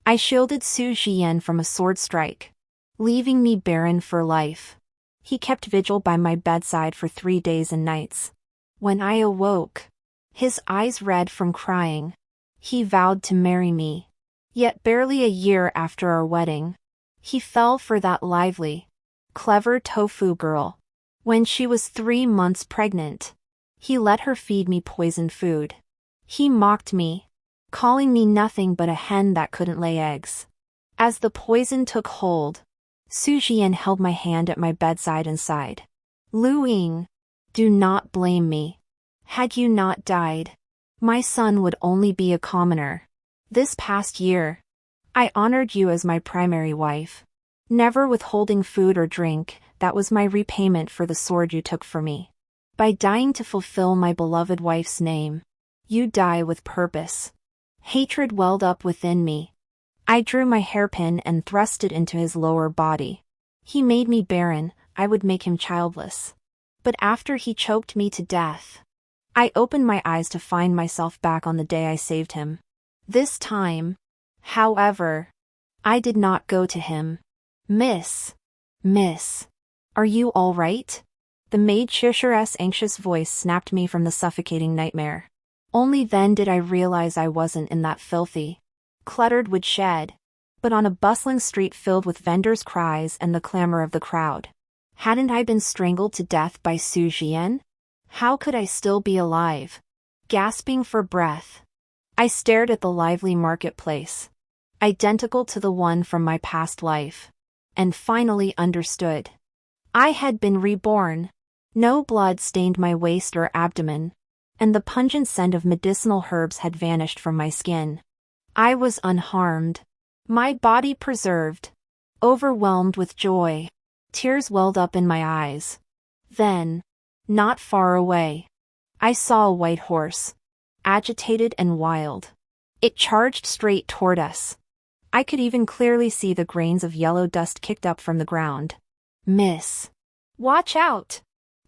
I shielded Su Jian from a sword strike, leaving me barren for life. He kept vigil by my bedside for 3 days and nights. When I awoke, his eyes red from crying, he vowed to marry me. Yet barely a year after our wedding, he fell for that lively, clever tofu girl. When she was 3 months pregnant, he let her feed me poisoned food. He mocked me, calling me nothing but a hen that couldn't lay eggs. As the poison took hold, Su Jian held my hand at my bedside and sighed. Lu Ying, do not blame me. Had you not died, my son would only be a commoner. This past year, I honored you as my primary wife, never withholding food or drink. That was my repayment for the sword you took for me. By dying to fulfill my beloved wife's name, you die with purpose. Hatred welled up within me. I drew my hairpin and thrust it into his lower body. He made me barren, I would make him childless. But after he choked me to death, I opened my eyes to find myself back on the day I saved him. This time, however, I did not go to him. Miss, are you all right? The maid Shusher's anxious voice snapped me from the suffocating nightmare. Only then did I realize I wasn't in that filthy, cluttered woodshed, but on a bustling street filled with vendors' cries and the clamor of the crowd. Hadn't I been strangled to death by Su Jian? How could I still be alive? Gasping for breath, I stared at the lively marketplace, identical to the one from my past life, and finally understood. I had been reborn. No blood stained my waist or abdomen, and the pungent scent of medicinal herbs had vanished from my skin. I was unharmed, my body preserved. Overwhelmed with joy, tears welled up in my eyes. Then, not far away, I saw a white horse, agitated and wild. It charged straight toward us. I could even clearly see the grains of yellow dust kicked up from the ground. Miss, watch out!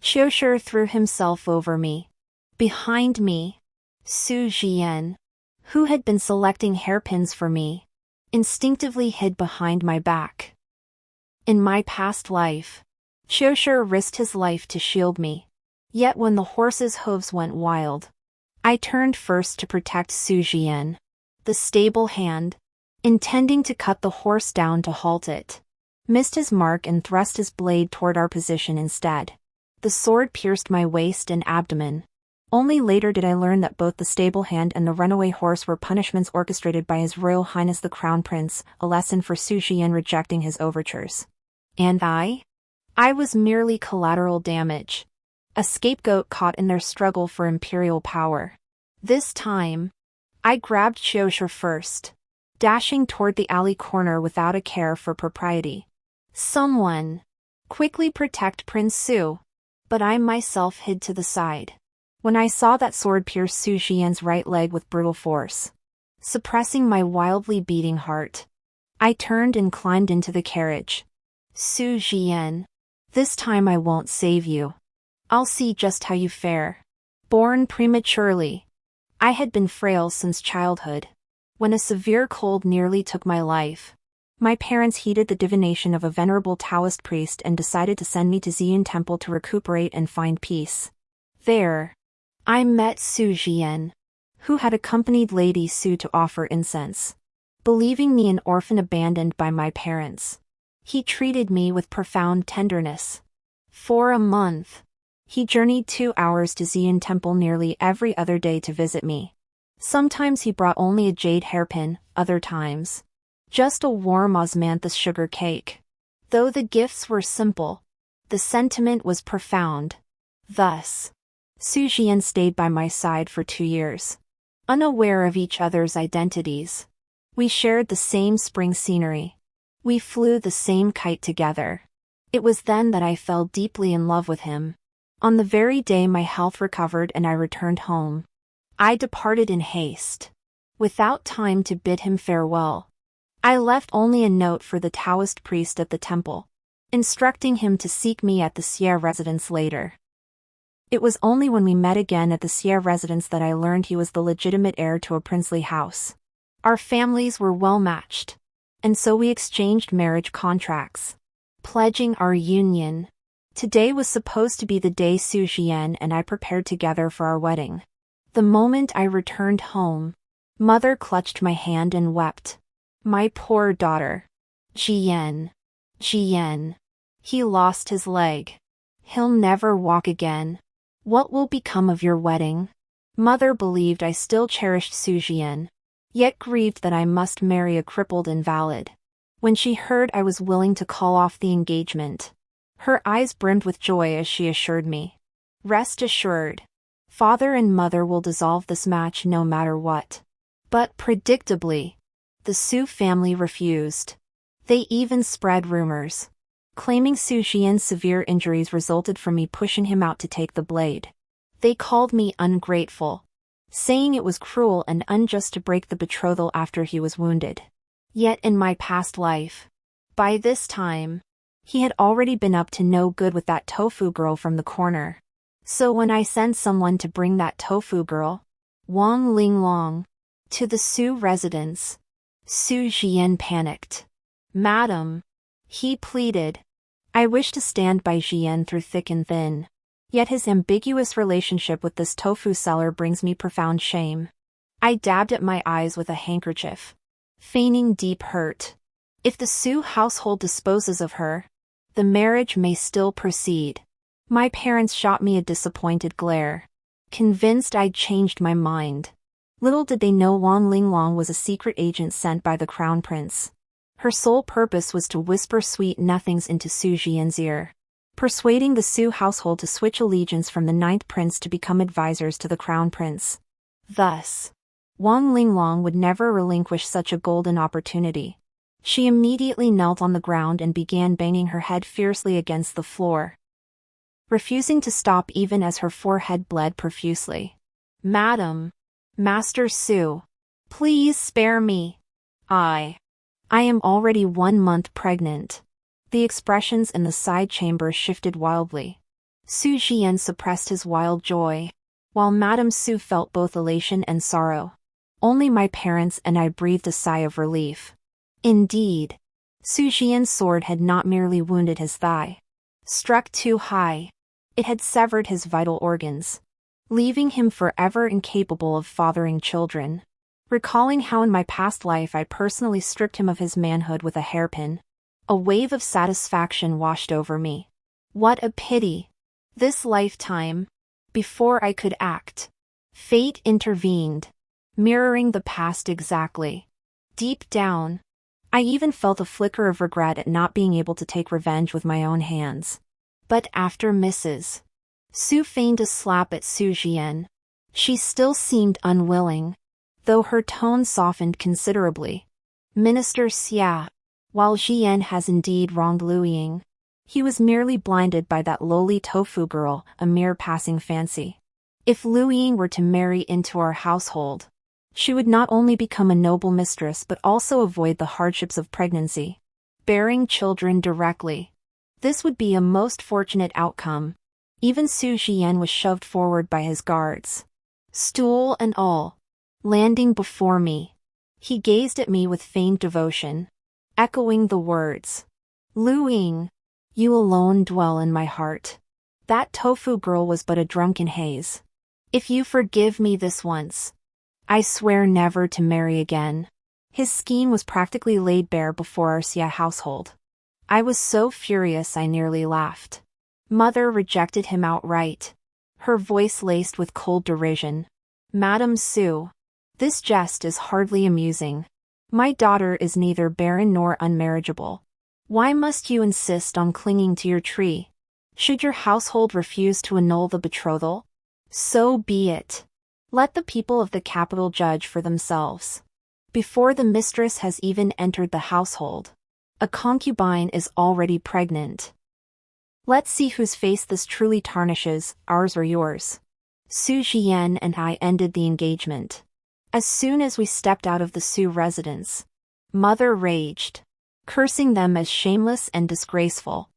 Shosher threw himself over me. Behind me, Su Jian, who had been selecting hairpins for me, instinctively hid behind my back. In my past life, Shosher risked his life to shield me. Yet when the horse's hooves went wild, I turned first to protect Su Jian. The stable hand, intending to cut the horse down to halt it, missed his mark and thrust his blade toward our position instead. The sword pierced my waist and abdomen. Only later did I learn that both the stable hand and the runaway horse were punishments orchestrated by His Royal Highness the Crown Prince, a lesson for Su Jian rejecting his overtures. And I was merely collateral damage, a scapegoat caught in their struggle for imperial power. This time, I grabbed Shosher first, dashing toward the alley corner without a care for propriety. Someone, quickly protect Prince Su. But I myself hid to the side. When I saw that sword pierce Su Jian's right leg with brutal force, suppressing my wildly beating heart, I turned and climbed into the carriage. Su Jian, this time I won't save you. I'll see just how you fare. Born prematurely, I had been frail since childhood. When a severe cold nearly took my life, my parents heeded the divination of a venerable Taoist priest and decided to send me to Xian Temple to recuperate and find peace. There, I met Su Jian, who had accompanied Lady Su to offer incense. Believing me an orphan abandoned by my parents, he treated me with profound tenderness. For a month, he journeyed 2 hours to Xian Temple nearly every other day to visit me. Sometimes he brought only a jade hairpin, other times, just a warm osmanthus sugar cake. Though the gifts were simple, the sentiment was profound. Thus, Su Jian stayed by my side for 2 years. Unaware of each other's identities, we shared the same spring scenery. We flew the same kite together. It was then that I fell deeply in love with him. On the very day my health recovered and I returned home, I departed in haste, without time to bid him farewell. I left only a note for the Taoist priest at the temple, instructing him to seek me at the Xie residence later. It was only when we met again at the Xie residence that I learned he was the legitimate heir to a princely house. Our families were well matched, and so we exchanged marriage contracts, pledging our union. Today was supposed to be the day Su Jian and I prepared together for our wedding. The moment I returned home, Mother clutched my hand and wept. My poor daughter. Jian. Jian. He lost his leg. He'll never walk again. What will become of your wedding? Mother believed I still cherished Su Jian, yet grieved that I must marry a crippled invalid. When she heard I was willing to call off the engagement, her eyes brimmed with joy as she assured me, "Rest assured, Father and Mother will dissolve this match no matter what." But predictably, the Su family refused. They even spread rumors, claiming Su Jian's severe injuries resulted from me pushing him out to take the blade. They called me ungrateful, saying it was cruel and unjust to break the betrothal after he was wounded. Yet in my past life, by this time, he had already been up to no good with that tofu girl from the corner. So when I sent someone to bring that tofu girl, Wang Linglong, to the Su residence, Su Jian panicked. "Madam," he pleaded, "I wish to stand by Jian through thick and thin. Yet his ambiguous relationship with this tofu seller brings me profound shame." I dabbed at my eyes with a handkerchief, feigning deep hurt. If the Su household disposes of her, the marriage may still proceed. My parents shot me a disappointed glare, convinced I'd changed my mind. Little did they know Wang Linglong was a secret agent sent by the crown prince. Her sole purpose was to whisper sweet nothings into Su Jian's ear, persuading the Su household to switch allegiance from the ninth prince to become advisors to the crown prince. Thus, Wang Linglong would never relinquish such a golden opportunity. She immediately knelt on the ground and began banging her head fiercely against the floor, refusing to stop even as her forehead bled profusely. "Madam, Master Su, please spare me. I am already 1 month pregnant." The expressions in the side chamber shifted wildly. Su Jian suppressed his wild joy, while Madame Su felt both elation and sorrow. Only my parents and I breathed a sigh of relief. Indeed, Su Jian's sword had not merely wounded his thigh. Struck too high, it had severed his vital organs, leaving him forever incapable of fathering children. Recalling how in my past life I personally stripped him of his manhood with a hairpin, a wave of satisfaction washed over me. What a pity! This lifetime, before I could act, fate intervened, mirroring the past exactly. Deep down, I even felt a flicker of regret at not being able to take revenge with my own hands. But after Mrs. Su feigned a slap at Su Jian, she still seemed unwilling, though her tone softened considerably. "Minister Xia, while Jian has indeed wronged Luiying, he was merely blinded by that lowly tofu girl, a mere passing fancy. If Luiying were to marry into our household, she would not only become a noble mistress but also avoid the hardships of pregnancy, bearing children directly. This would be a most fortunate outcome." Even Su Jian was shoved forward by his guards, stool and all. Landing before me, he gazed at me with feigned devotion, echoing the words, "Luiying, you alone dwell in my heart. That tofu girl was but a drunken haze. If you forgive me this once, I swear never to marry again." His scheme was practically laid bare before our Xia household. I was so furious I nearly laughed. Mother rejected him outright, her voice laced with cold derision. "Madame Su, this jest is hardly amusing. My daughter is neither barren nor unmarriageable. Why must you insist on clinging to your tree? Should your household refuse to annul the betrothal, so be it. Let the people of the capital judge for themselves. Before the mistress has even entered the household, a concubine is already pregnant. Let's see whose face this truly tarnishes, ours or yours." Su Jian and I ended the engagement. As soon as we stepped out of the Su residence, Mother raged, cursing them as shameless and disgraceful.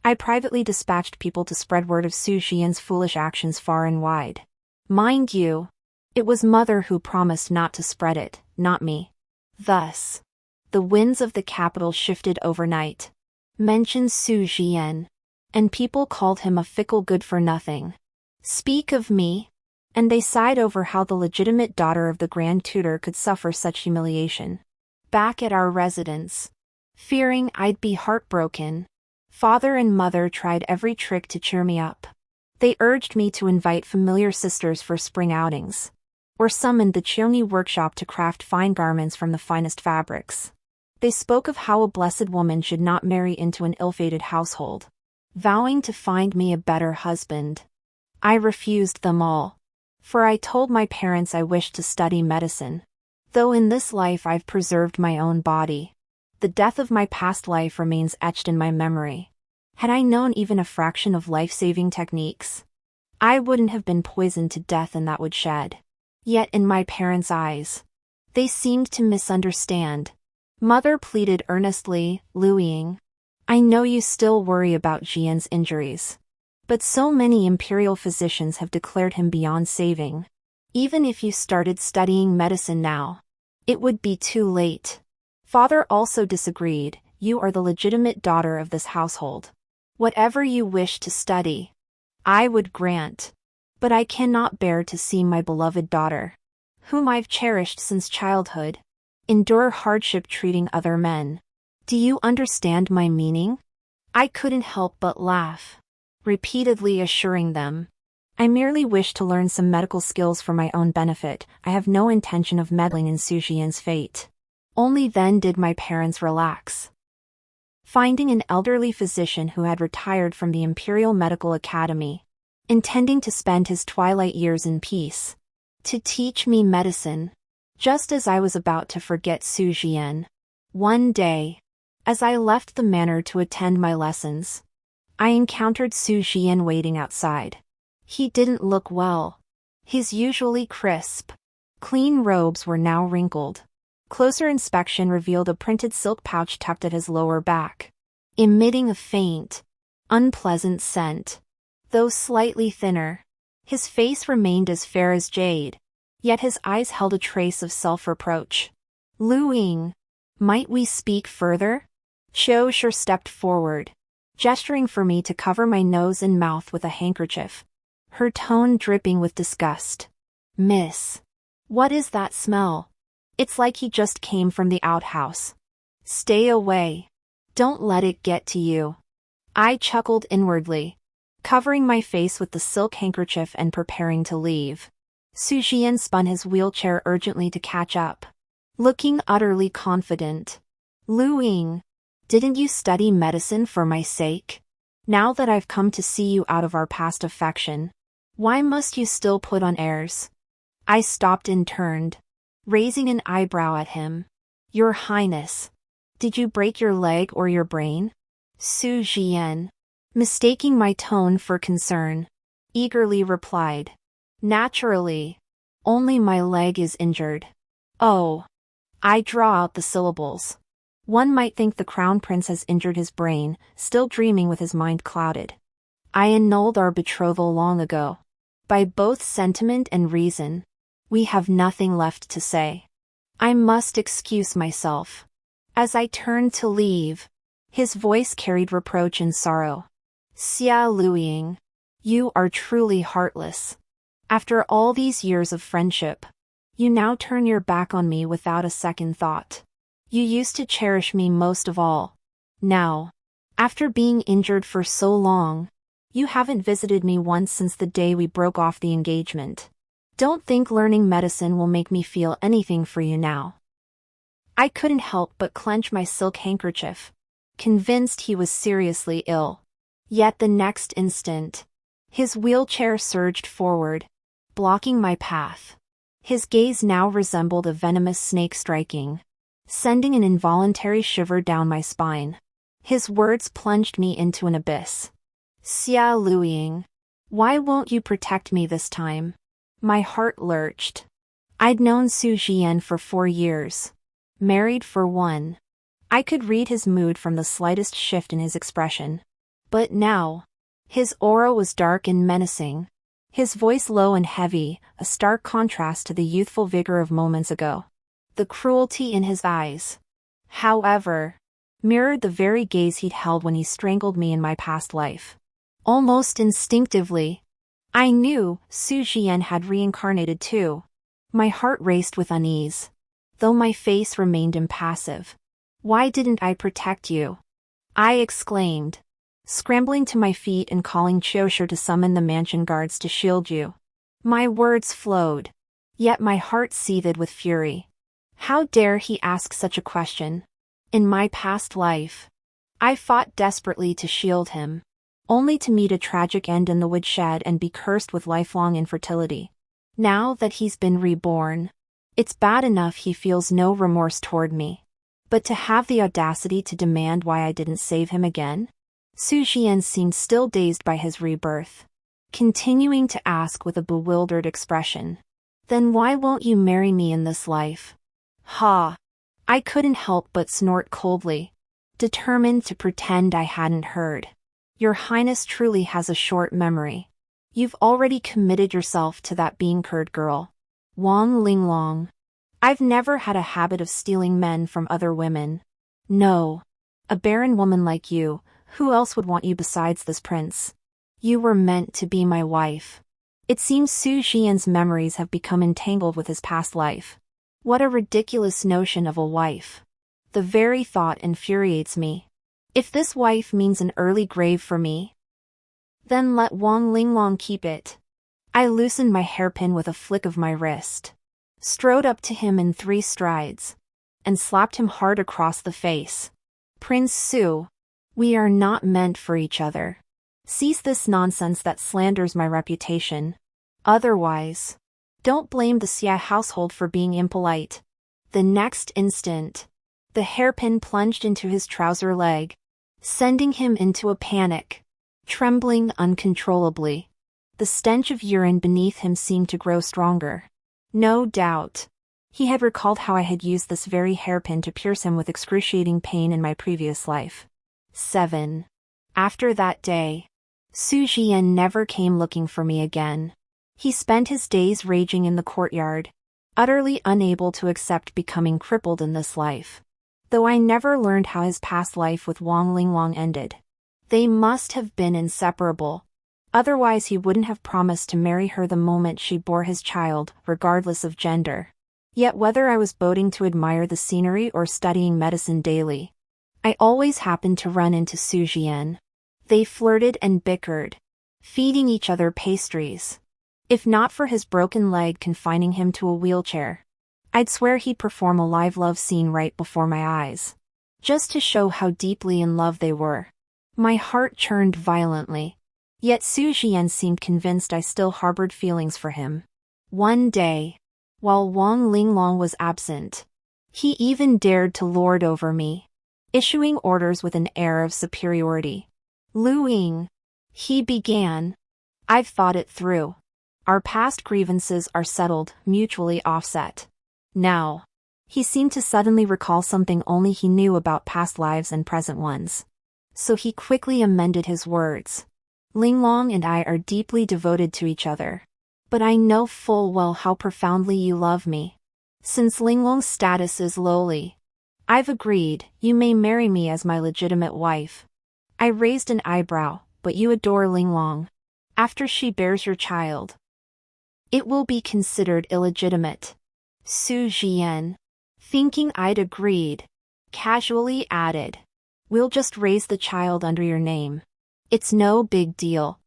I privately dispatched people to spread word of Su Jian's foolish actions far and wide. Mind you, it was Mother who promised not to spread it, not me. Thus, the winds of the capital shifted overnight. Mentioned Su Jian, and people called him a fickle good-for-nothing. Speak of me, and they sighed over how the legitimate daughter of the Grand Tutor could suffer such humiliation. Back at our residence, fearing I'd be heartbroken, father and mother tried every trick to cheer me up. They urged me to invite familiar sisters for spring outings, or summoned the Cheongi workshop to craft fine garments from the finest fabrics. They spoke of how a blessed woman should not marry into an ill-fated household, vowing to find me a better husband. I refused them all, for I told my parents I wished to study medicine. Though in this life I've preserved my own body, the death of my past life remains etched in my memory. Had I known even a fraction of life-saving techniques, I wouldn't have been poisoned to death in that woodshed. Yet in my parents' eyes, they seemed to misunderstand. Mother pleaded earnestly, Lu Ying, I know you still worry about Jian's injuries, but so many imperial physicians have declared him beyond saving. Even if you started studying medicine now, it would be too late. Father also disagreed. You are the legitimate daughter of this household. Whatever you wish to study, I would grant. But I cannot bear to see my beloved daughter, whom I've cherished since childhood, endure hardship treating other men. Do you understand my meaning? I couldn't help but laugh, repeatedly assuring them, I merely wish to learn some medical skills for my own benefit. I have no intention of meddling in Su Jian's fate. Only then did my parents relax. Finding an elderly physician who had retired from the Imperial Medical Academy, intending to spend his twilight years in peace, to teach me medicine, just as I was about to forget Su Jian. One day, as I left the manor to attend my lessons, I encountered Su Jian waiting outside. He didn't look well. His usually crisp, clean robes were now wrinkled. Closer inspection revealed a printed silk pouch tucked at his lower back, emitting a faint, unpleasant scent. Though slightly thinner, his face remained as fair as jade, yet his eyes held a trace of self-reproach. Lu Ying, might we speak further? Qiu Shi stepped forward, gesturing for me to cover my nose and mouth with a handkerchief, her tone dripping with disgust. Miss, what is that smell? It's like he just came from the outhouse. Stay away. Don't let it get to you. I chuckled inwardly, covering my face with the silk handkerchief and preparing to leave. Su Jian spun his wheelchair urgently to catch up, looking utterly confident. Lu Ying, didn't you study medicine for my sake? Now that I've come to see you out of our past affection, why must you still put on airs? I stopped and turned, raising an eyebrow at him. Your Highness, did you break your leg or your brain? Su Jian, mistaking my tone for concern, eagerly replied. Naturally. Only my leg is injured. Oh. I draw out the syllables. One might think the Crown Prince has injured his brain, still dreaming with his mind clouded. I annulled our betrothal long ago. By both sentiment and reason, we have nothing left to say. I must excuse myself. As I turned to leave, his voice carried reproach and sorrow. Xia Lu Ying, you are truly heartless. After all these years of friendship, you now turn your back on me without a second thought. You used to cherish me most of all. Now, after being injured for so long, you haven't visited me once since the day we broke off the engagement. Don't think learning medicine will make me feel anything for you now. I couldn't help but clench my silk handkerchief, convinced he was seriously ill. Yet the next instant, his wheelchair surged forward, blocking my path. His gaze now resembled a venomous snake striking, sending an involuntary shiver down my spine. His words plunged me into an abyss. Xia Lu Ying, why won't you protect me this time? My heart lurched. I'd known Su Jian for 4 years, married for 1. I could read his mood from the slightest shift in his expression. But now, his aura was dark and menacing, his voice low and heavy, a stark contrast to the youthful vigor of moments ago. The cruelty in his eyes, however, mirrored the very gaze he'd held when he strangled me in my past life. Almost instinctively, I knew Su Jian had reincarnated too. My heart raced with unease, though my face remained impassive. "Why didn't I protect you?" I exclaimed, scrambling to my feet and calling Qiushi to summon the mansion guards to shield you. My words flowed, yet my heart seethed with fury. How dare he ask such a question? In my past life, I fought desperately to shield him, only to meet a tragic end in the woodshed and be cursed with lifelong infertility. Now that he's been reborn, it's bad enough he feels no remorse toward me. But to have the audacity to demand why I didn't save him again? Su Jian seemed still dazed by his rebirth, continuing to ask with a bewildered expression. "Then why won't you marry me in this life?" Ha! I couldn't help but snort coldly, determined to pretend I hadn't heard. "Your Highness truly has a short memory. You've already committed yourself to that being-cured girl, Wang Linglong. I've never had a habit of stealing men from other women. No. A barren woman like you, who else would want you besides this prince? You were meant to be my wife." It seems Su Jian's memories have become entangled with his past life. What a ridiculous notion of a wife. The very thought infuriates me. If this wife means an early grave for me, then let Wang Linglong keep it. I loosened my hairpin with a flick of my wrist, strode up to him in 3 strides, and slapped him hard across the face. "Prince Su, we are not meant for each other. Cease this nonsense that slanders my reputation. Otherwise, don't blame the Xia household for being impolite." The next instant, the hairpin plunged into his trouser leg, sending him into a panic, trembling uncontrollably. The stench of urine beneath him seemed to grow stronger. No doubt, he had recalled how I had used this very hairpin to pierce him with excruciating pain in my previous life. 7. After that day, Su Jian never came looking for me again. He spent his days raging in the courtyard, utterly unable to accept becoming crippled in this life. Though I never learned how his past life with Wang Linglong ended. They must have been inseparable. Otherwise he wouldn't have promised to marry her the moment she bore his child, regardless of gender. Yet whether I was boating to admire the scenery or studying medicine daily, I always happened to run into Su Jian. They flirted and bickered, feeding each other pastries. If not for his broken leg confining him to a wheelchair, I'd swear he'd perform a live love scene right before my eyes, just to show how deeply in love they were. My heart churned violently, yet Su Jian seemed convinced I still harbored feelings for him. One day, while Wang Linglong was absent, he even dared to lord over me, issuing orders with an air of superiority. "Lu Ying," he began, "I've thought it through. Our past grievances are settled, mutually offset. Now." He seemed to suddenly recall something only he knew about past lives and present ones. So he quickly amended his words. "Linglong and I are deeply devoted to each other. But I know full well how profoundly you love me. Since Linglong's status is lowly, I've agreed you may marry me as my legitimate wife." I raised an eyebrow. "But you adore Linglong. After she bears your child, it will be considered illegitimate." Su Jian, thinking I'd agreed, casually added, "We'll just raise the child under your name. It's no big deal."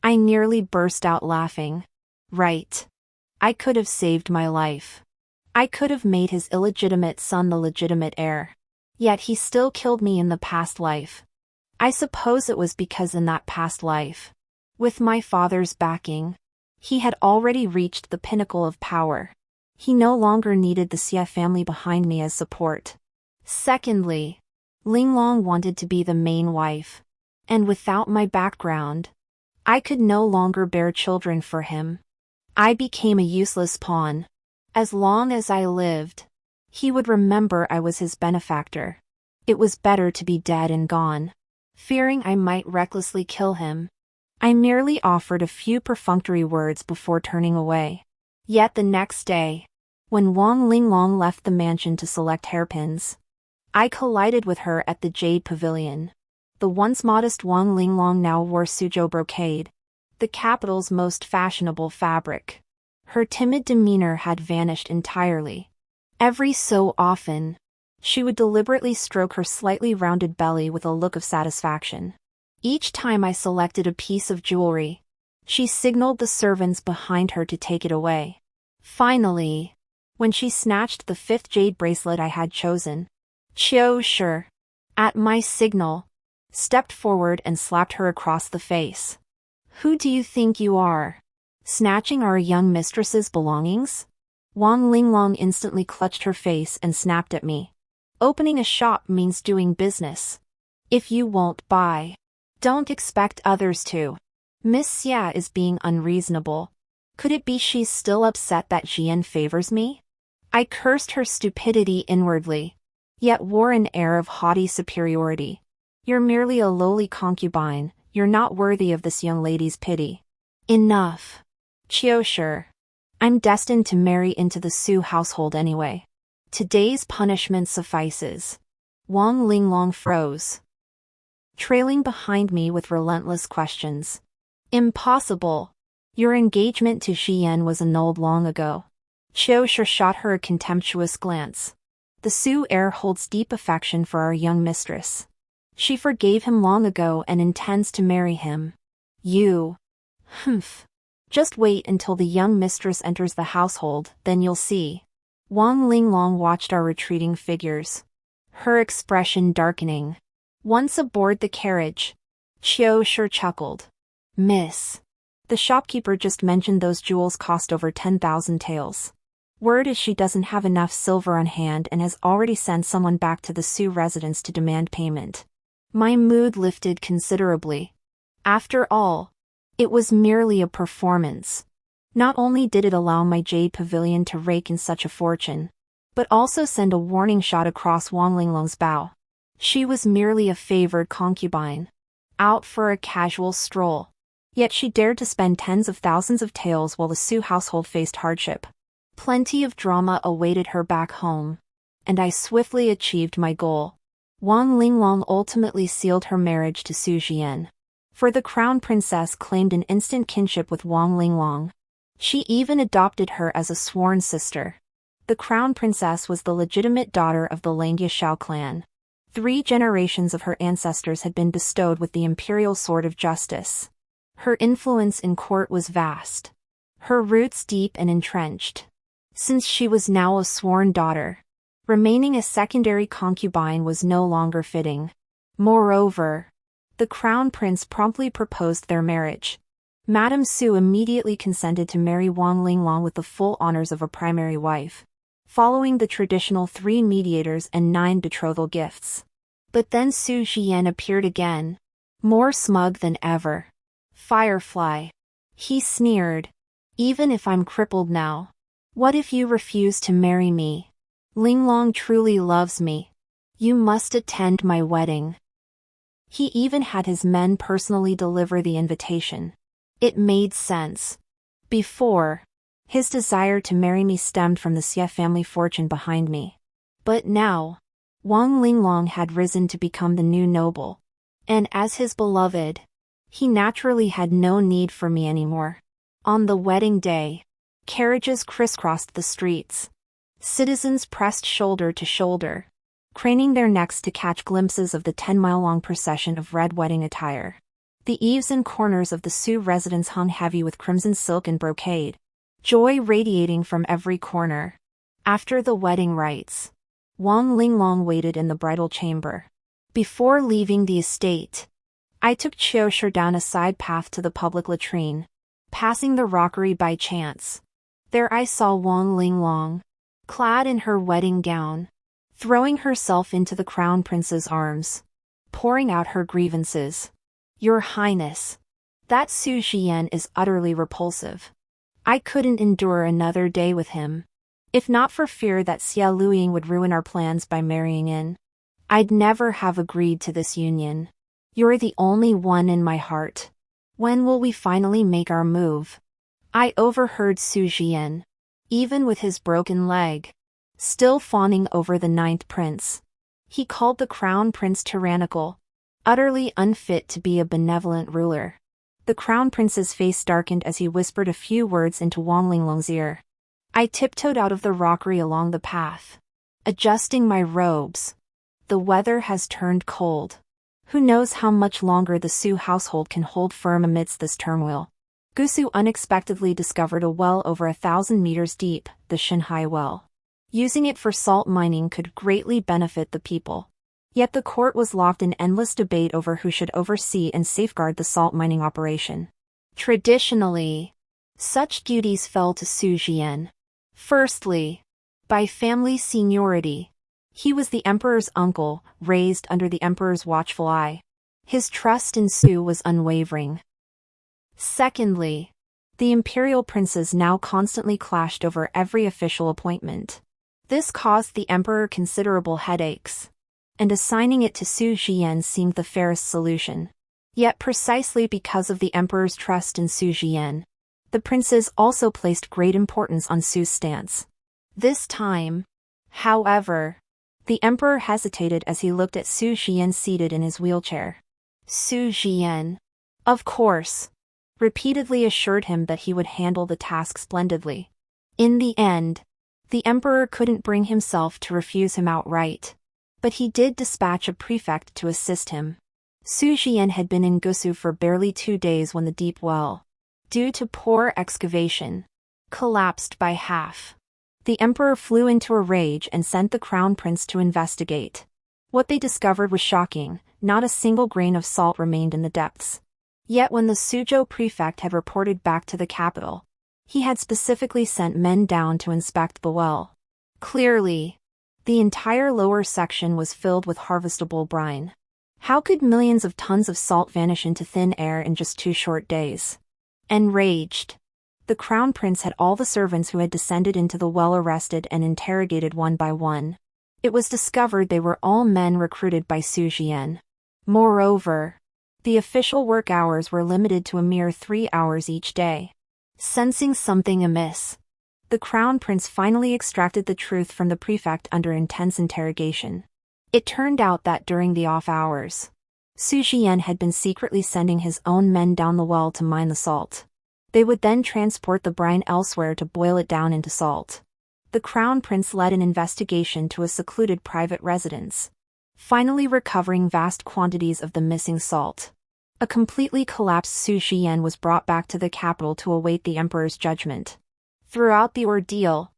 I nearly burst out laughing. Right. I could have saved my life. I could have made his illegitimate son the legitimate heir. Yet he still killed me in the past life. I suppose it was because in that past life, with my father's backing, he had already reached the pinnacle of power. He no longer needed the Xia family behind me as support. Secondly, Linglong wanted to be the main wife. And without my background, I could no longer bear children for him. I became a useless pawn. As long as I lived, he would remember I was his benefactor. It was better to be dead and gone. Fearing I might recklessly kill him, I merely offered a few perfunctory words before turning away. Yet the next day, When Wang Linglong left the mansion to select hairpins, I collided with her at the Jade Pavilion. The once modest Wang Linglong now wore Suzhou brocade, the capital's most fashionable fabric. Her timid demeanor had vanished entirely. Every so often, she would deliberately stroke her slightly rounded belly with a look of satisfaction. Each time I selected a piece of jewelry, she signaled the servants behind her to take it away. Finally, when she snatched the 5th jade bracelet I had chosen, Qiu Shi, at my signal, stepped forward and slapped her across the face. "Who do you think you are? Snatching our young mistress's belongings?" Wang Linglong instantly clutched her face and snapped at me. "Opening a shop means doing business. If you won't buy, don't expect others to." Miss Xia is being unreasonable. Could it be she's still upset that Jian favors me? I cursed her stupidity inwardly, yet wore an air of haughty superiority. "You're merely a lowly concubine, you're not worthy of this young lady's pity." "Enough. Qiu Shi. I'm destined to marry into the Su household anyway. Today's punishment suffices." Wang Linglong froze, trailing behind me with relentless questions. "Impossible. Your engagement to Xian was annulled long ago." Qiu Shi shot her a contemptuous glance. "The Su heir holds deep affection for our young mistress. She forgave him long ago and intends to marry him. You. Humph. Just wait until the young mistress enters the household, then you'll see." Wang Linglong watched our retreating figures, her expression darkening. Once aboard the carriage, Qiu Shi chuckled. "Miss, the shopkeeper just mentioned those jewels cost over 10,000 taels. Word is she doesn't have enough silver on hand and has already sent someone back to the Su residence to demand payment." My mood lifted considerably. After all, it was merely a performance. Not only did it allow my Jade Pavilion to rake in such a fortune, but also send a warning shot across Wang Linglong's bow. She was merely a favored concubine, out for a casual stroll. Yet she dared to spend tens of thousands of taels while the Su household faced hardship. Plenty of drama awaited her back home, and I swiftly achieved my goal. Wang Linglong ultimately sealed her marriage to Su Jian, for the crown princess claimed an instant kinship with Wang Linglong. She even adopted her as a sworn sister. The crown princess was the legitimate daughter of the Langya Shao clan. 3 generations of her ancestors had been bestowed with the imperial sword of justice. Her influence in court was vast, her roots deep and entrenched. Since she was now a sworn daughter, remaining a secondary concubine was no longer fitting. Moreover, the crown prince promptly proposed their marriage. Madame Su immediately consented to marry Wang Linglong with the full honors of a primary wife, following the traditional 3 mediators and 9 betrothal gifts. But then Su Jian appeared again, more smug than ever. "Firefly," he sneered, "even if I'm crippled now, what if you refuse to marry me? Linglong truly loves me. You must attend my wedding." He even had his men personally deliver the invitation. It made sense. Before, his desire to marry me stemmed from the Xie family fortune behind me. But now, Wang Linglong had risen to become the new noble. And as his beloved, he naturally had no need for me anymore. On the wedding day, carriages crisscrossed the streets. Citizens pressed shoulder to shoulder, craning their necks to catch glimpses of the 10-mile-long procession of red wedding attire. The eaves and corners of the Su residence hung heavy with crimson silk and brocade, joy radiating from every corner. After the wedding rites, Wang Linglong waited in the bridal chamber. Before leaving the estate, I took Qiu Shi down a side path to the public latrine. Passing the rockery by chance, there I saw Wang Linglong, clad in her wedding gown, throwing herself into the crown prince's arms, pouring out her grievances. "Your Highness, that Su Jian is utterly repulsive. I couldn't endure another day with him. If not for fear that Xia Luiying would ruin our plans by marrying in, I'd never have agreed to this union. You're the only one in my heart. When will we finally make our move?" I overheard Su Jian, even with his broken leg. Still fawning over the ninth prince. He called the crown prince tyrannical, utterly unfit to be a benevolent ruler. The crown prince's face darkened as he whispered a few words into Wang Linglong's ear. I tiptoed out of the rockery along the path, adjusting my robes. The weather has turned cold. Who knows how much longer the Su household can hold firm amidst this turmoil. Gusu unexpectedly discovered a well over 1,000 meters deep, the Shanhai well. Using it for salt mining could greatly benefit the people. Yet the court was locked in endless debate over who should oversee and safeguard the salt mining operation. Traditionally, such duties fell to Su Jian. Firstly, by family seniority. He was the emperor's uncle, raised under the emperor's watchful eye. His trust in Su was unwavering. Secondly, the imperial princes now constantly clashed over every official appointment. This caused the emperor considerable headaches, and assigning it to Su Jian seemed the fairest solution. Yet precisely because of the emperor's trust in Su Jian, the princes also placed great importance on Su's stance. This time, however, the emperor hesitated as he looked at Su Jian seated in his wheelchair. Su Jian, of course, repeatedly assured him that he would handle the task splendidly. In the end, the emperor couldn't bring himself to refuse him outright, but he did dispatch a prefect to assist him. Su Jian had been in Gusu for barely 2 days when the deep well, due to poor excavation, collapsed by half. The emperor flew into a rage and sent the crown prince to investigate. What they discovered was shocking. Not a single grain of salt remained in the depths. Yet when the Suzhou prefect had reported back to the capital, he had specifically sent men down to inspect the well. Clearly, the entire lower section was filled with harvestable brine. How could millions of tons of salt vanish into thin air in just 2 short days? Enraged, the crown prince had all the servants who had descended into the well arrested and interrogated one by one. It was discovered they were all men recruited by Su Jian. Moreover, the official work hours were limited to a mere 3 hours each day. Sensing something amiss, the crown prince finally extracted the truth from the prefect under intense interrogation. It turned out that during the off hours, Su Jian had been secretly sending his own men down the well to mine the salt. They would then transport the brine elsewhere to boil it down into salt. The crown prince led an investigation to a secluded private residence, finally recovering vast quantities of the missing salt. A completely collapsed Su Jian was brought back to the capital to await the emperor's judgment. Throughout the ordeal,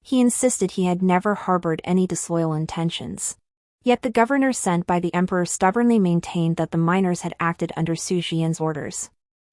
he insisted he had never harbored any disloyal intentions. Yet the governor sent by the emperor stubbornly maintained that the miners had acted under Su Jian's orders.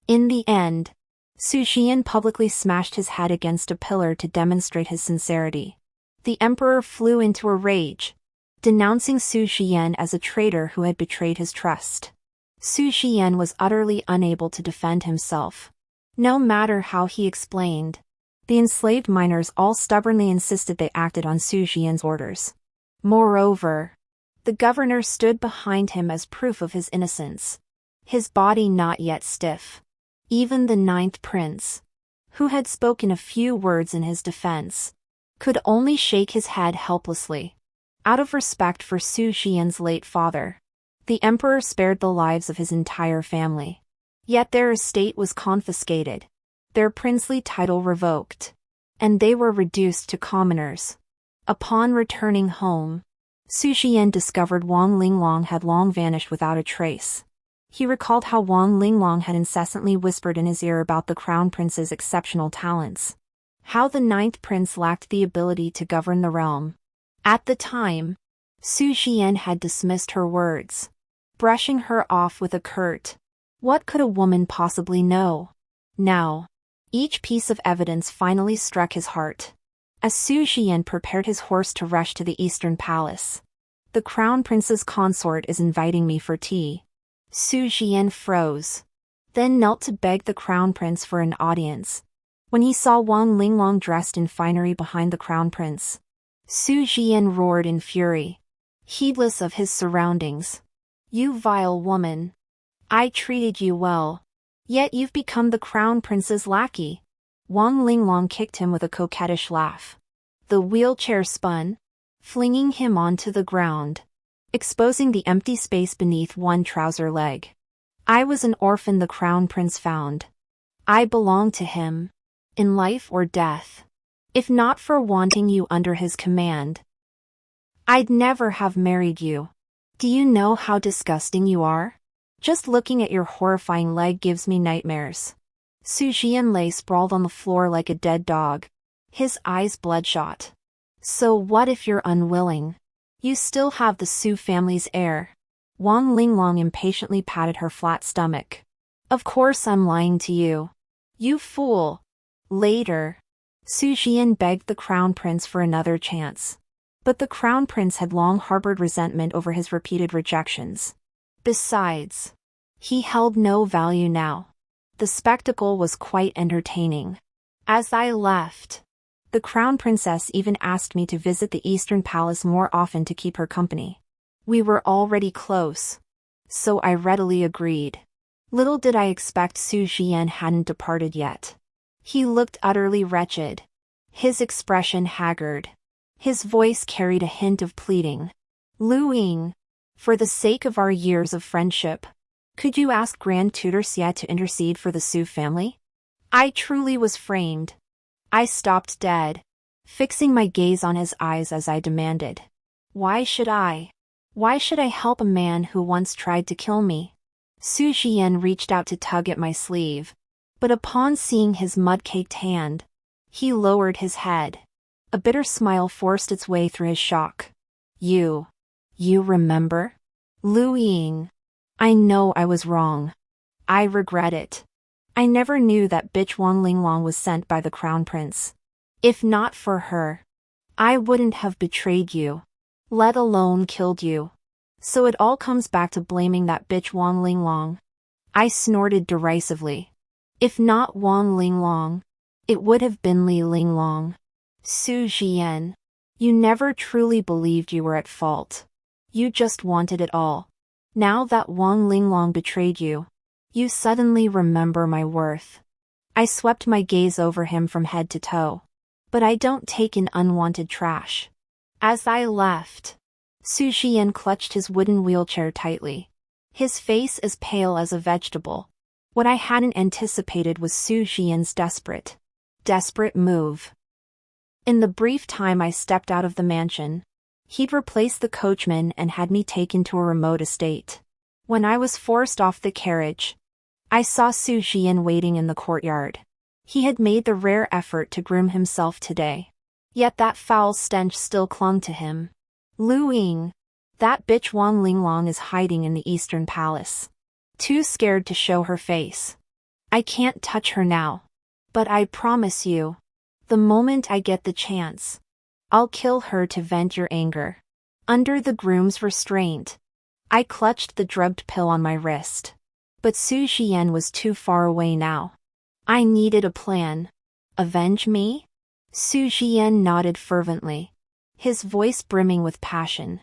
In the end, Su Jian publicly smashed his head against a pillar to demonstrate his sincerity. The emperor flew into a rage, denouncing Su Jian as a traitor who had betrayed his trust. Su Jian was utterly unable to defend himself. No matter how he explained, the enslaved miners all stubbornly insisted they acted on Su Jian's orders. Moreover, the governor stood behind him as proof of his innocence, his body not yet stiff. Even the ninth prince, who had spoken a few words in his defense, could only shake his head helplessly. Out of respect for Su Jian's late father, the emperor spared the lives of his entire family. Yet their estate was confiscated, their princely title revoked, and they were reduced to commoners. Upon returning home, Su Jian discovered Wang Linglong had long vanished without a trace. He recalled how Wang Linglong had incessantly whispered in his ear about the crown prince's exceptional talents, how the ninth prince lacked the ability to govern the realm. At the time, Su Jian had dismissed her words, brushing her off with a curt, "What could a woman possibly know?" Now, each piece of evidence finally struck his heart. As Su Jian prepared his horse to rush to the eastern palace, "The crown prince's consort is inviting me for tea." Su Jian froze, then knelt to beg the crown prince for an audience. When he saw Wang Linglong dressed in finery behind the crown prince, Su Jian roared in fury, heedless of his surroundings. "You vile woman! I treated you well, yet you've become the crown prince's lackey. Wang Linglong kicked him with a coquettish laugh. The wheelchair spun, flinging him onto the ground, exposing the empty space beneath one trouser leg. I was an orphan the crown prince found. I belonged to him, in life or death. If not for wanting you under his command, I'd never have married you. Do you know how disgusting you are? Just looking at your horrifying leg gives me nightmares. Su Jian lay sprawled on the floor like a dead dog, his eyes bloodshot. So what if you're unwilling? You still have the Su family's heir. Wang Linglong impatiently patted her flat stomach. Of course I'm lying to you. You fool. Later. Su Jian begged the crown prince for another chance. But the crown prince had long harbored resentment over his repeated rejections. Besides, he held no value now. The spectacle was quite entertaining. As I left, the crown princess even asked me to visit the Eastern Palace more often to keep her company. We were already close, so I readily agreed. Little did I expect Su Jian hadn't departed yet. He looked utterly wretched, his expression haggard. His voice carried a hint of pleading. Lu Ying, for the sake of our years of friendship, could you ask Grand Tutor Xie to intercede for the Su family? I truly was framed. I stopped dead, fixing my gaze on his eyes as I demanded. Why should I? Why should I help a man who once tried to kill me? Su Jian reached out to tug at my sleeve, but upon seeing his mud-caked hand, he lowered his head. A bitter smile forced its way through his shock. You remember? Lu Ying. I know I was wrong. I regret it. I never knew that bitch Wang Linglong was sent by the crown prince. If not for her, I wouldn't have betrayed you, let alone killed you. So it all comes back to blaming that bitch Wang Linglong. I snorted derisively. If not Wang Linglong, it would have been Li Linglong. Su Jian, you never truly believed you were at fault. You just wanted it all. Now that Wang Linglong betrayed you, you suddenly remember my worth. I swept my gaze over him from head to toe. But I don't take in unwanted trash. As I left, Su Jian clutched his wooden wheelchair tightly, his face as pale as a vegetable. What I hadn't anticipated was Su Jian's desperate move. In the brief time I stepped out of the mansion, he'd replaced the coachman and had me taken to a remote estate. When I was forced off the carriage, I saw Su Jian waiting in the courtyard. He had made the rare effort to groom himself today. Yet that foul stench still clung to him. Lu Ying, that bitch Wang Linglong is hiding in the Eastern Palace. Too scared to show her face. I can't touch her now. But I promise you, the moment I get the chance, I'll kill her to vent your anger. Under the groom's restraint, I clutched the drugged pill on my wrist. But Su Jian was too far away now. I needed a plan. Avenge me? Su Jian nodded fervently, his voice brimming with passion.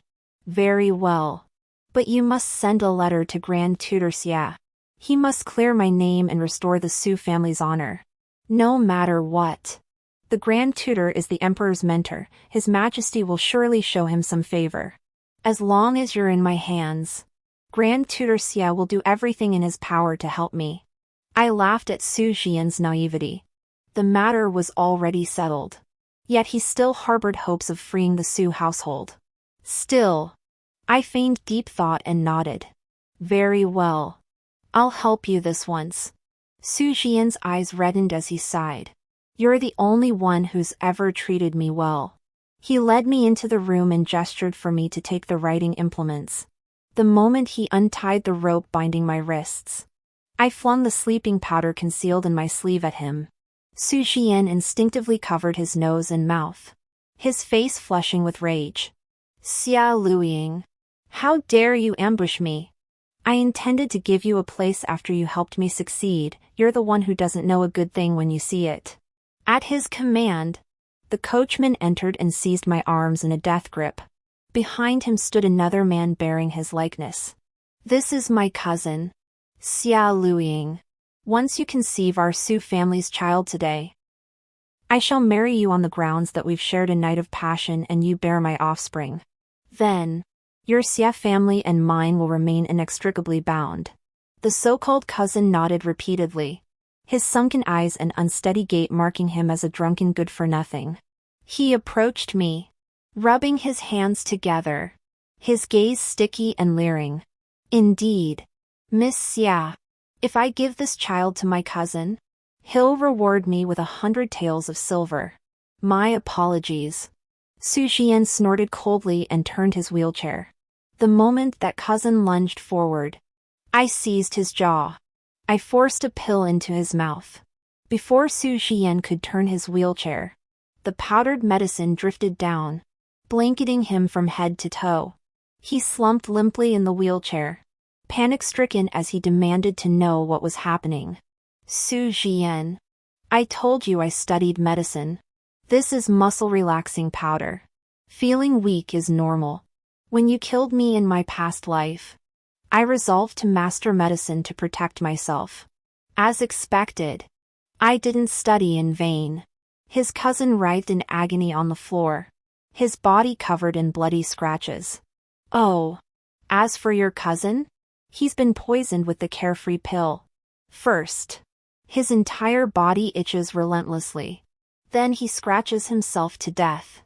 Very well. But you must send a letter to Grand Tutor Xie. He must clear my name and restore the Su family's honor. No matter what. The Grand Tutor is the Emperor's mentor. His Majesty will surely show him some favor. As long as you're in my hands, Grand Tutor Xie will do everything in his power to help me. I laughed at Su Jian's naivety. The matter was already settled. Yet he still harbored hopes of freeing the Su household. Still, I feigned deep thought and nodded. Very well. I'll help you this once. Su Jian's eyes reddened as he sighed. You're the only one who's ever treated me well. He led me into the room and gestured for me to take the writing implements. The moment he untied the rope binding my wrists, I flung the sleeping powder concealed in my sleeve at him. Su Jian instinctively covered his nose and mouth, his face flushing with rage. Xia Lu Ying, how dare you ambush me? I intended to give you a place after you helped me succeed. You're the one who doesn't know a good thing when you see it. At his command, the coachman entered and seized my arms in a death grip. Behind him stood another man bearing his likeness. This is my cousin, Xia Lu Ying. Once you conceive our Su family's child today, I shall marry you on the grounds that we've shared a night of passion and you bear my offspring. Then, your Xia family and mine will remain inextricably bound. The so-called cousin nodded repeatedly, his sunken eyes and unsteady gait marking him as a drunken good-for-nothing. He approached me, rubbing his hands together, his gaze sticky and leering. Indeed, Miss Xia, if I give this child to my cousin, he'll reward me with 100 taels of silver. My apologies. Su Xian snorted coldly and turned his wheelchair. The moment that cousin lunged forward, I seized his jaw. I forced a pill into his mouth. Before Su Xian could turn his wheelchair, the powdered medicine drifted down, blanketing him from head to toe. He slumped limply in the wheelchair, panic-stricken as he demanded to know what was happening. Su Xian, I told you I studied medicine. This is muscle-relaxing powder. Feeling weak is normal. When you killed me in my past life, I resolved to master medicine to protect myself. As expected, I didn't study in vain. His cousin writhed in agony on the floor, his body covered in bloody scratches. Oh, as for your cousin, he's been poisoned with the carefree pill. First, his entire body itches relentlessly. Then he scratches himself to death.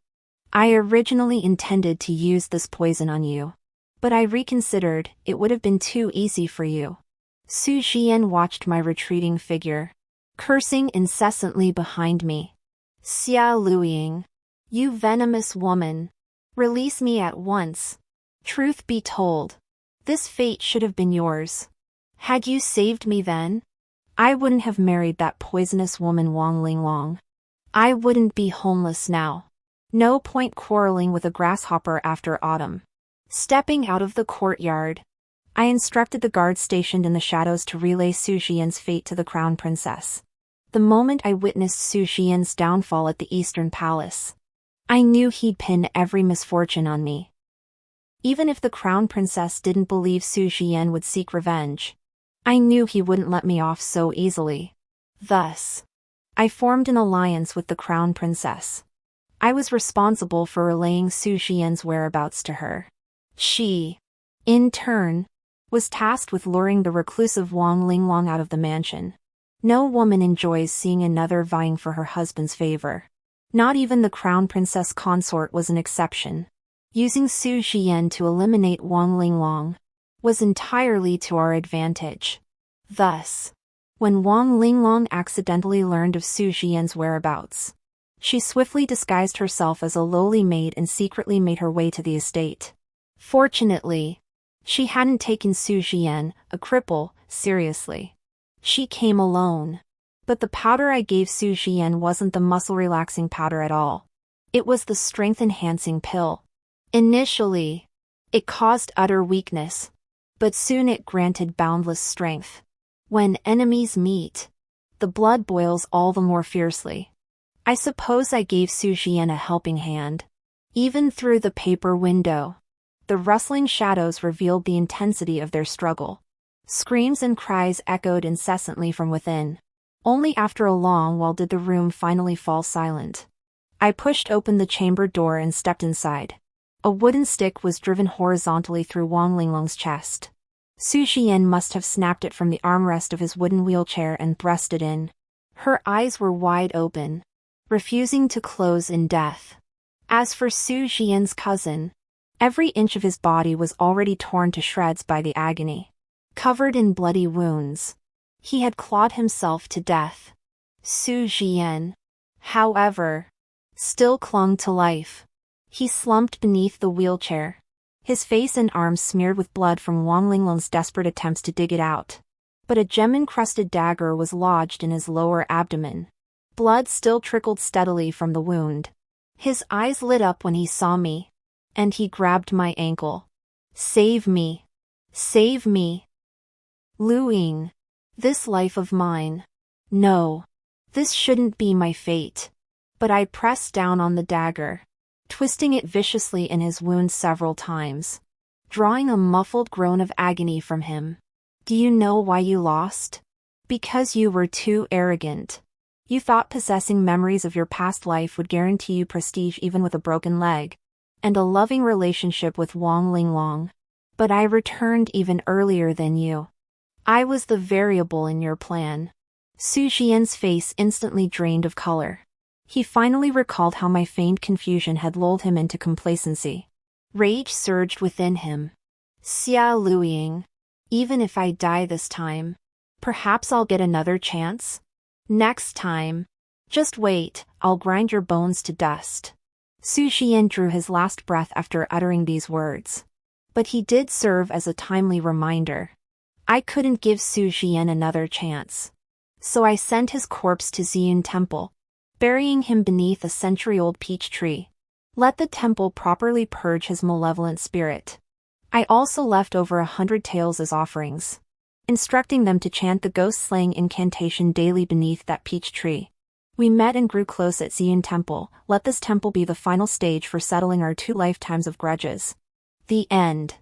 I originally intended to use this poison on you, but I reconsidered. It would have been too easy for you. Su Xian watched my retreating figure, cursing incessantly behind me. Xia Luiying, you venomous woman. Release me at once. Truth be told, this fate should have been yours. Had you saved me then, I wouldn't have married that poisonous woman Wang Linglong. I wouldn't be homeless now. No point quarreling with a grasshopper after autumn. Stepping out of the courtyard, I instructed the guards stationed in the shadows to relay Su Xian's fate to the crown princess. The moment I witnessed Su Xian's downfall at the Eastern Palace, I knew he'd pin every misfortune on me. Even if the crown princess didn't believe Su Xian would seek revenge, I knew he wouldn't let me off so easily. Thus, I formed an alliance with the crown princess. I was responsible for relaying Su Xian's whereabouts to her. She, in turn, was tasked with luring the reclusive Wang Linglong out of the mansion. No woman enjoys seeing another vying for her husband's favor. Not even the crown princess consort was an exception. Using Su Xian to eliminate Wang Linglong was entirely to our advantage. Thus, when Wang Linglong accidentally learned of Su Xian's whereabouts, she swiftly disguised herself as a lowly maid and secretly made her way to the estate. Fortunately, she hadn't taken Su Xian, a cripple, seriously. She came alone. But the powder I gave Su Xian wasn't the muscle-relaxing powder at all. It was the strength-enhancing pill. Initially, it caused utter weakness, but soon it granted boundless strength. When enemies meet, the blood boils all the more fiercely. I suppose I gave Su Xian a helping hand. Even through the paper window, the rustling shadows revealed the intensity of their struggle. Screams and cries echoed incessantly from within. Only after a long while did the room finally fall silent. I pushed open the chamber door and stepped inside. A wooden stick was driven horizontally through Wang Linglong's chest. Su Xian must have snapped it from the armrest of his wooden wheelchair and thrust it in. Her eyes were wide open, refusing to close in death. As for Su Xian's cousin, every inch of his body was already torn to shreds by the agony. Covered in bloody wounds, he had clawed himself to death. Su Xian, however, still clung to life. He slumped beneath the wheelchair, his face and arms smeared with blood from Wang Linglong's desperate attempts to dig it out. But a gem-encrusted dagger was lodged in his lower abdomen. Blood still trickled steadily from the wound. His eyes lit up when he saw me, and he grabbed my ankle. Save me! Save me! Luiying, this life of mine. No, this shouldn't be my fate. But I pressed down on the dagger, twisting it viciously in his wound several times, drawing a muffled groan of agony from him. Do you know why you lost? Because you were too arrogant. You thought possessing memories of your past life would guarantee you prestige even with a broken leg, and a loving relationship with Wang Linglong. But I returned even earlier than you. I was the variable in your plan. Su Xian's face instantly drained of color. He finally recalled how my feigned confusion had lulled him into complacency. Rage surged within him. Xia Luiying. Even if I die this time, perhaps I'll get another chance? Next time. Just wait, I'll grind your bones to dust. Su Xian drew his last breath after uttering these words. But he did serve as a timely reminder. I couldn't give Su Xian another chance. So I sent his corpse to Ziyun Temple, burying him beneath a century-old peach tree. Let the temple properly purge his malevolent spirit. I also left over 100 taels as offerings, instructing them to chant the ghost-slaying incantation daily beneath that peach tree. We met and grew close at Ziyun Temple. Let this temple be the final stage for settling our 2 lifetimes of grudges. The end.